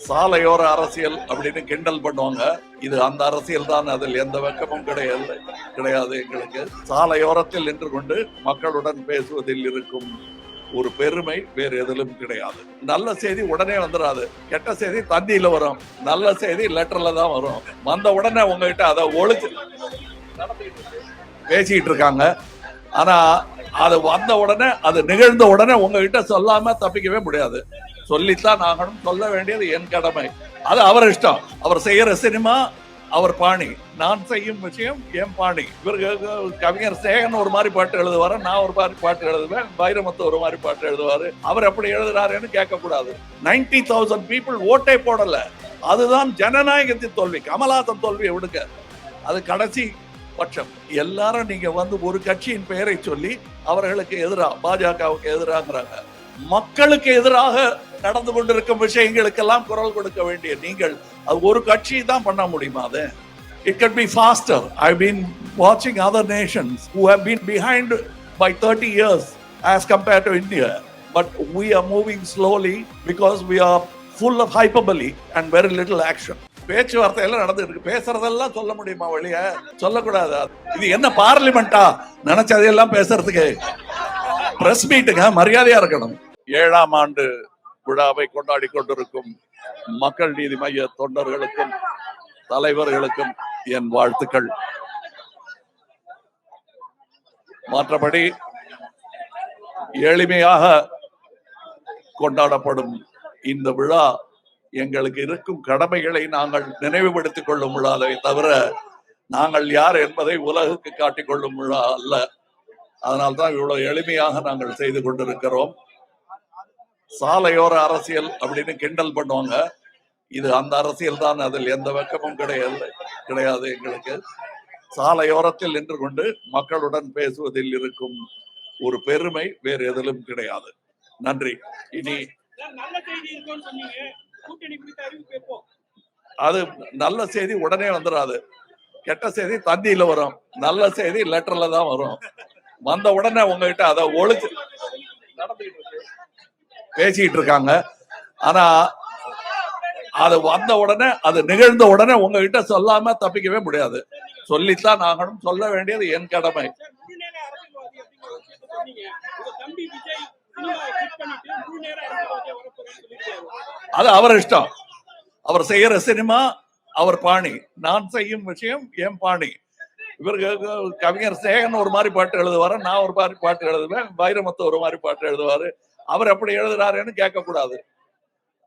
சாலையோர அரசியல் அப்படின்னு கிண்டல் பண்ணுவாங்க. இது அந்த அரசியல் தான். அதில் எந்த வெக்கமும் கிடையாது எங்களுக்கு. சாலையோரத்தில் நின்று கொண்டு மக்களுடன் பேசுவதில் இருக்கும் ஒரு பெருமை வேறு எதிலும் கிடையாது. நல்ல செய்தி உடனே வந்துடாது. கெட்ட செய்தி தந்தியில வரும். நல்ல செய்தி லெட்டர்ல தான் வரும். வந்த உடனே உங்ககிட்ட அதை ஒழிச்சு பேசிட்டு இருக்காங்க. ஆனா அது வந்த உடனே, அது நிகழ்ந்த உடனே உங்ககிட்ட சொல்லாம தப்பிக்கவே முடியாது. சொல்லித்தான் ஆகணும். சொல்ல வேண்டியது என் கடமை. அது அவர் இஷ்டம். அவர் செய்யற சினிமா அவர் பாணி, நான் செய்யும் விஷயம் என் பாணி. இவருக்கு கவிஞர் சேகன் ஒரு மாதிரி பாட்டு எழுதுவாரு, நான் ஒரு மாதிரி பாட்டு எழுதுவேன், வைரமுத்து ஒரு மாதிரி பாட்டு எழுதுவாரு. அவர் எப்படி எழுதுறாருன்னு கேட்க கூடாது. 90,000 people ஓட்டே போடல. அதுதான் ஜனநாயகத்தின் தோல்வி. கமலஹாசன் தோல்வியை விடுங்க, அது கடைசி பட்சம். எல்லாரும் நீங்க வந்து ஒரு கட்சியின் பெயரை சொல்லி அவர்களுக்கு எதிராக, பாஜகவுக்கு எதிராங்கிறாங்க. மக்களுக்கு எதிராக நடந்து கொண்டிருக்கும் விஷயங்களுக்கெல்லாம் குரல் கொடுக்க வேண்டிய நீங்கள் அது ஒரு கட்சி தான் பண்ண முடியுமா? அது it can be faster. I've been watching other nations who have been behind by 30 years as compared to India, but we are moving slowly because we are full of hyperbole and very little action. பேச்சுவார்த்தை எல்லாம் நடந்துட்டு இருக்கு. பேசுறதெல்லாம் சொல்ல முடியுமா? வெளியே சொல்லக்கூடாது. இது என்ன பார்லிமெண்டா? நினைச்சதையெல்லாம் பேசுறதுக்கு பிரஸ் மீட்டுங்க, மரியாதையா இருக்கணும். 7ஆம் ஆண்டு விழாவை கொண்டாடி கொண்டிருக்கும் மக்கள் நீதி மைய தொண்டர்களுக்கும் தலைவர்களுக்கும் என் வாழ்த்துக்கள். மற்றபடி எளிமையாக கொண்டாடப்படும் இந்த விழா எங்களுக்கு இருக்கும் கடமைகளை நாங்கள் நினைவுபடுத்திக் கொள்ளும் விழாவை தவிர நாங்கள் யார் என்பதை உலகுக்கு காட்டிக் கொள்ளும் விழா அல்ல. அதனால்தான் இவ்வளவு எளிமையாக நாங்கள் செய்து கொண்டிருக்கிறோம். சாலையோர அரசியல் அப்படின்னு கிண்டல் பண்ணுவாங்க. இது அந்த அரசியல் தான். அதில் எந்த வெக்கமும் கிடையாது எங்களுக்கு. சாலையோரத்தில் நின்று கொண்டு மக்களுடன் பேசுவதில் இருக்கும் ஒரு பெருமை வேறு எதிலும் கிடையாது. நன்றி. இனி அது நல்ல செய்தி உடனே வந்துடாது. கெட்ட செய்தி தந்தியில வரும். நல்ல செய்தி லெட்டர்ல தான் வரும். வந்த உடனே உங்ககிட்ட அதை ஒழிச்சு பேசிட்டு இருக்காங்க. ஆனா அது வந்த உடனே, அது நிகழ்ந்த உடனே உங்ககிட்ட சொல்லாம தப்பிக்கவே முடியாது. சொல்லித்தான் ஆகணும். சொல்ல வேண்டியது என் கடமை. அது அவர் இஷ்டம். அவர் செய்யற சினிமா அவர் பாணி, நான் செய்யும் விஷயம் என் பாணி. இவருக்கு கவிஞர் சேகன் ஒரு மாதிரி பாட்டு எழுதுவாரு, நான் ஒரு மாதிரி பாட்டு எழுதுவேன், வைரமுத்து ஒரு மாதிரி பாட்டு எழுதுவாரு. அவர் எப்படி எழுதுறாருன்னு கேட்க கூடாது.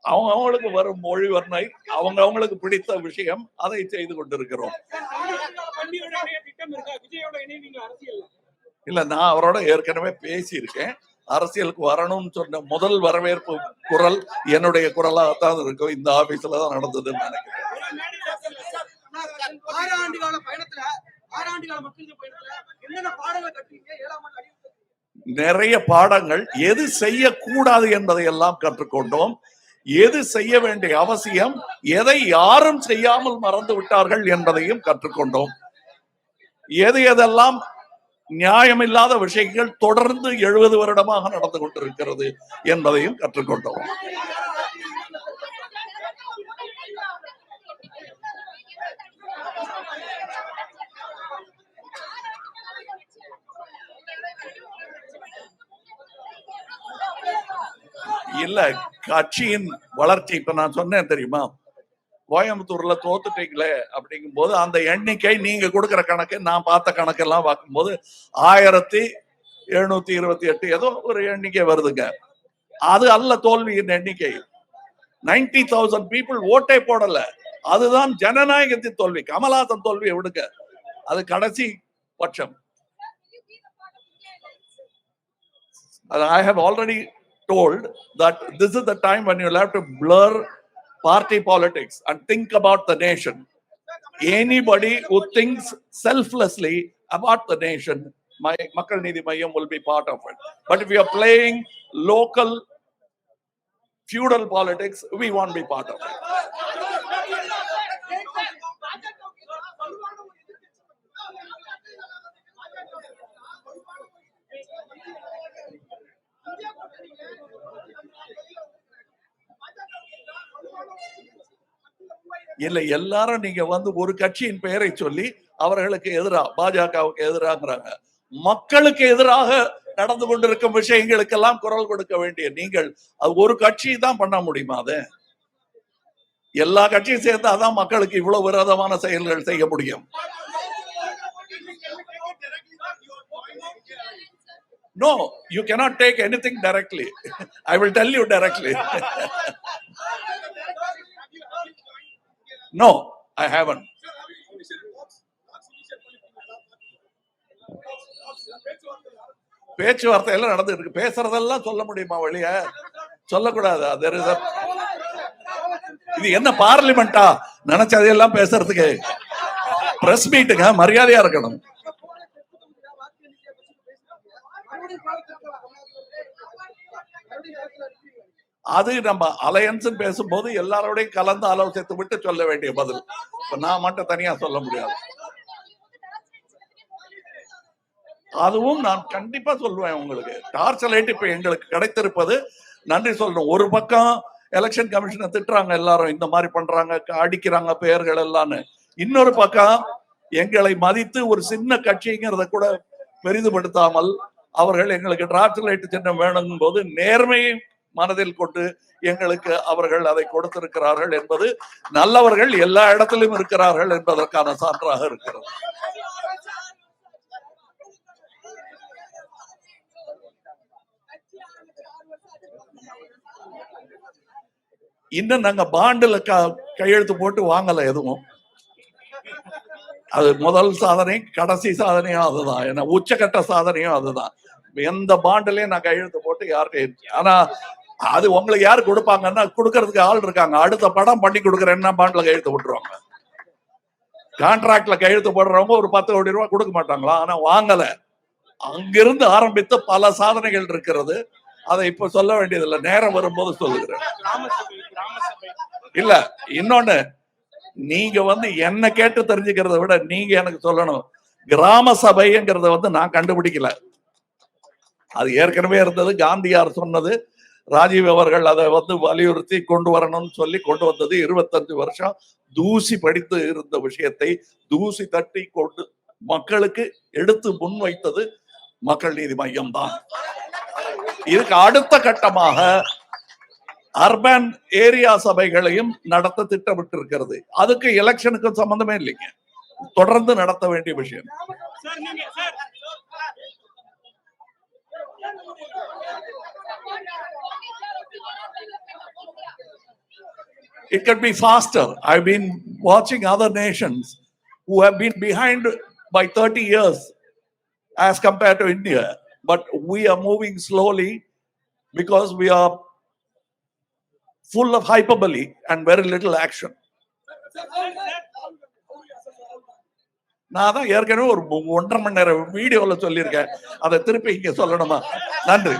அவங்களுக்கு வரும் மொழி வர்ணை, அவங்களுக்கு பிடித்த விஷயம், அதை செய்து கொண்டிருக்கிறோம். இல்ல, நான் அவரோட ஏற்கனவே பேசியிருக்கேன். அரசியலுக்கு வரணும்னு சொன்ன முதல் வரவேற்பு குரல் என்னுடைய குரலாகத்தான் இருக்கும். இந்த ஆபீஸ்ல தான் நடந்ததுன்னு நினைக்கிறேன். நிறைய பாடங்கள், எது செய்யக்கூடாது என்பதை எல்லாம் கற்றுக்கொண்டோம். எது செய்ய வேண்டிய அவசியம், எதை யாரும் செய்யாமல் மறந்து விட்டார்கள் என்பதையும் கற்றுக்கொண்டோம். எதெல்லாம் நியாயமில்லாத விஷயங்கள் தொடர்ந்து 70 வருடமாக நடந்து கொண்டிருக்கிறது என்பதையும் கற்றுக்கொண்டோம். இல்ல, கட்சியின் வளர்ச்சி இப்ப நான் சொன்னேன் தெரியுமா, கோயம்புத்தூர்ல தோத்துட்டீங்களே அப்படிங்கும் போது அந்த எண்ணிக்கை நீங்க கொடுக்கிற கணக்கு, நான் பார்த்த கணக்கெல்லாம் பார்க்கும்போது 1728 ஏதோ ஒரு எண்ணிக்கை வருதுங்க. அது அல்ல தோல்வியின் எண்ணிக்கை. 90,000 people ஓட்டே போடல. அதுதான் ஜனநாயகத்தின் தோல்வி. கமலஹாசன் தோல்வியை விடுங்க, அது கடைசி பட்சம். I have already told that this is the time when you'll have to blur party politics and think about the nation. Anybody who thinks selflessly about the nation, my Makkal Needhi Mayyam will be part of it. But if you are playing local feudal politics, we won't be part of it. இல்ல எல்லாரும் நீங்க வந்து ஒரு கட்சியின் பெயரை சொல்லி அவர்களுக்கு எதிராக பாஜகவுக்கு எதிராங்கிறாங்க. மக்களுக்கு எதிராக நடந்து கொண்டிருக்கும் விஷயங்களுக்கெல்லாம் குரல் கொடுக்க வேண்டிய நீங்கள் அது ஒரு கட்சி தான் பண்ண முடியுமா? அது எல்லா கட்சியும் சேர்ந்து அதான் மக்களுக்கு இவ்வளவு விரோதமான செயல்கள் செய்ய முடியும். No, you cannot take anything directly. I will tell you directly. No, I haven't. பேச்சுவார்த்தை எல்லாம் நடந்துட்டு இருக்கு. பேசுறதெல்லாம் சொல்ல முடியுமா? வெளிய சொல்லக்கூடாது. இது என்ன பார்லிமெண்டா? நினைச்சதையெல்லாம் பேசுறதுக்கு பிரஸ் மீட்டுங்க, மரியாதையா இருக்கணும். அது நம்ம அலையன்ஸ் பேசும்போது எல்லாரோடையும் கலந்து ஆலோசித்து விட்டு சொல்ல வேண்டிய பதில். நான் மட்டும் தனியா சொல்ல முடியாது. அதுவும் நான் கண்டிப்பா சொல்லுவேன் உங்களுக்கு. டார்ச் லைட் இப்ப எங்களுக்கு கிடைத்திருப்பது நன்றி சொல்றோம். ஒரு பக்கம் எலெக்ஷன் கமிஷனை திட்டுறாங்க எல்லாரும், இந்த மாதிரி பண்றாங்க, அடிக்கிறாங்க பெயர்கள் எல்லாம். இன்னொரு பக்கம் எங்களை மதித்து ஒரு சின்ன கட்சிங்கிறத கூட பெரிதுபடுத்தாமல் அவர்கள் எங்களுக்கு டார்ச் லைட் சின்னம் வேணும் போது நேர்மையை மனதில் கொண்டு எங்களுக்கு அவர்கள் அதை கொடுத்திருக்கிறார்கள் என்பது நல்லவர்கள் எல்லா இடத்திலும் இருக்கிறார்கள் என்பதற்கான சான்றாக இருக்கிறது. இன்னும் நாங்க பாண்டுல கையெழுத்து போட்டு வாங்கல எதுவும். அது முதல் சாதனை, கடைசி சாதனையும் அதுதான், ஏன்னா உச்சகட்ட சாதனையும் அதுதான். எந்த பாண்டுலயும் நான் கையெழுத்து போட்டு யாருக்கு, ஆனா அது உங்களுக்கு யாரு கொடுப்பாங்கன்னா கொடுக்கறதுக்கு ஆள் இருக்காங்க. அடுத்த படம் பண்ணி கொடுக்குறேன்னா பாண்டுல கையெழுத்து போட்டுருவாங்க. கான்ட்ராக்ட்ல கையெழுத்து போடுறவங்க ஒரு 10 கோடி ரூபாய் கொடுக்க மாட்டாங்களா? ஆனா வாங்கல. அங்கிருந்து ஆரம்பித்து பல சாதனைகள் இருக்கிறது. அதை இப்ப சொல்ல வேண்டியதில்லை, நேரம் வரும்போது சொல்லுகிறேன். இல்ல இன்னொன்னு, நீங்க வந்து என்ன கேட்டு தெரிஞ்சுக்கிறத விட நீங்க எனக்கு சொல்லணும். கிராம சபைங்கிறத நான் கண்டுபிடிக்கல. அது ஏற்கனவே இருந்தது. காந்தியார் சொன்னது, ராஜீவ் அவர்கள் அதை வலியுறுத்தி கொண்டு வரணும்னு சொல்லி கொண்டு வந்தது. 25 வருஷம் தூசி படித்து இருந்த விஷயத்தை தூசி தட்டி கொண்டு மக்களுக்கு எடுத்து முன்வைத்தது மக்கள் நீதி மையம் தான். இதுக்கு அடுத்த கட்டமாக அர்பன் ஏரியா சபைகளையும் நடத்த திட்டமிட்டு இருக்கிறது. அதுக்கு எலெக்ஷனுக்கு சம்பந்தமே இல்லைங்க, தொடர்ந்து நடத்த வேண்டிய விஷயம். It could be faster. I've been watching other nations who have been behind by 30 years as compared to India. But we are moving slowly because we are full of hyperbole and very little action. நான் தான் ஏற்கனவே ஒரு 1.5 மணி நேரம் வீடியோல சொல்லியிருக்கேன். அதை திருப்பி இங்க சொல்லணுமா? நன்றி.